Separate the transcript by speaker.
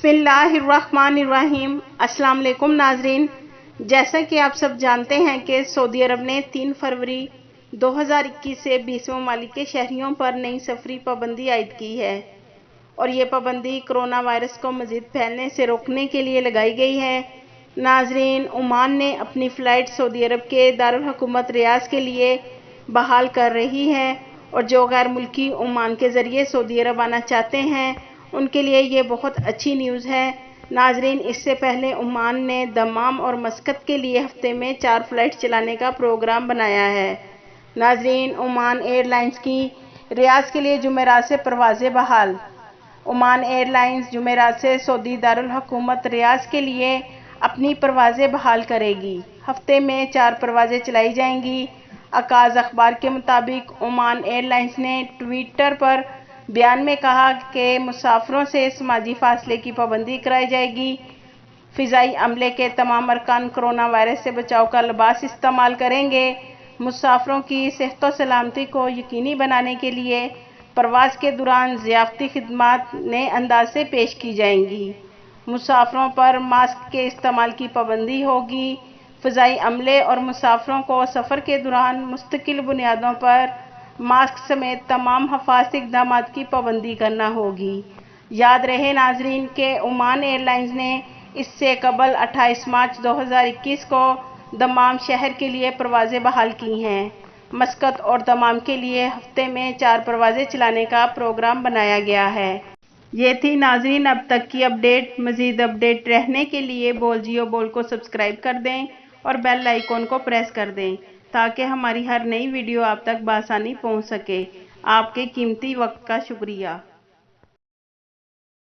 Speaker 1: بسم اللہ الرحمن الرحیم۔ السلام علیکم ناظرین، جیسا کہ آپ سب جانتے ہیں کہ سعودی عرب نے 3 فروری 2021 سے 20 ممالک کے شہریوں پر نئی سفری پابندی عائد کی ہے اور یہ پابندی کرونا وائرس کو مزید پھیلنے سے روکنے کے لیے لگائی گئی ہے۔ ناظرین، عمان نے اپنی فلائٹ سعودی عرب کے دارالحکومت ریاض کے لیے بحال کر رہی ہے اور جو غیر ملکی عمان کے ذریعے سعودی عرب آنا چاہتے ہیں ان کے لیے یہ بہت اچھی نیوز ہے۔ ناظرین، اس سے پہلے عمان نے دمام اور مسقط کے لیے ہفتے میں 4 فلائٹ چلانے کا پروگرام بنایا ہے۔ ناظرین، عمان ایئر لائنز کی ریاض کے لیے جمعرات سے پروازیں بحال۔ عمان ایئر لائنز جمعرات سے سعودی دارالحکومت ریاض کے لیے اپنی پروازیں بحال کرے گی۔ ہفتے میں 4 پروازیں چلائی جائیں گی۔ عکاظ اخبار کے مطابق عمان ایئر لائنز نے ٹویٹر پر بیان میں کہا کہ مسافروں سے سماجی فاصلے کی پابندی کرائی جائے گی۔ فضائی عملے کے تمام ارکان کرونا وائرس سے بچاؤ کا لباس استعمال کریں گے۔ مسافروں کی صحت و سلامتی کو یقینی بنانے کے لیے پرواز کے دوران ضیافتی خدمات نئے انداز سے پیش کی جائیں گی۔ مسافروں پر ماسک کے استعمال کی پابندی ہوگی۔ فضائی عملے اور مسافروں کو سفر کے دوران مستقل بنیادوں پر ماسک سمیت تمام حفاظتی اقدامات کی پابندی کرنا ہوگی۔ یاد رہے ناظرین کہ عمان ایئر لائنز نے اس سے قبل 28 مارچ 2021 کو دمام شہر کے لیے پروازیں بحال کی ہیں۔ مسقط اور دمام کے لیے ہفتے میں 4 پروازیں چلانے کا پروگرام بنایا گیا ہے۔ یہ تھی ناظرین اب تک کی اپڈیٹ۔ مزید اپڈیٹ رہنے کے لیے بول جیو بول کو سبسکرائب کر دیں اور بیل آئیکن کو پریس کر دیں تاکہ ہماری ہر نئی ویڈیو آپ تک بآسانی پہنچ سکے۔ آپ کے قیمتی وقت کا شکریہ۔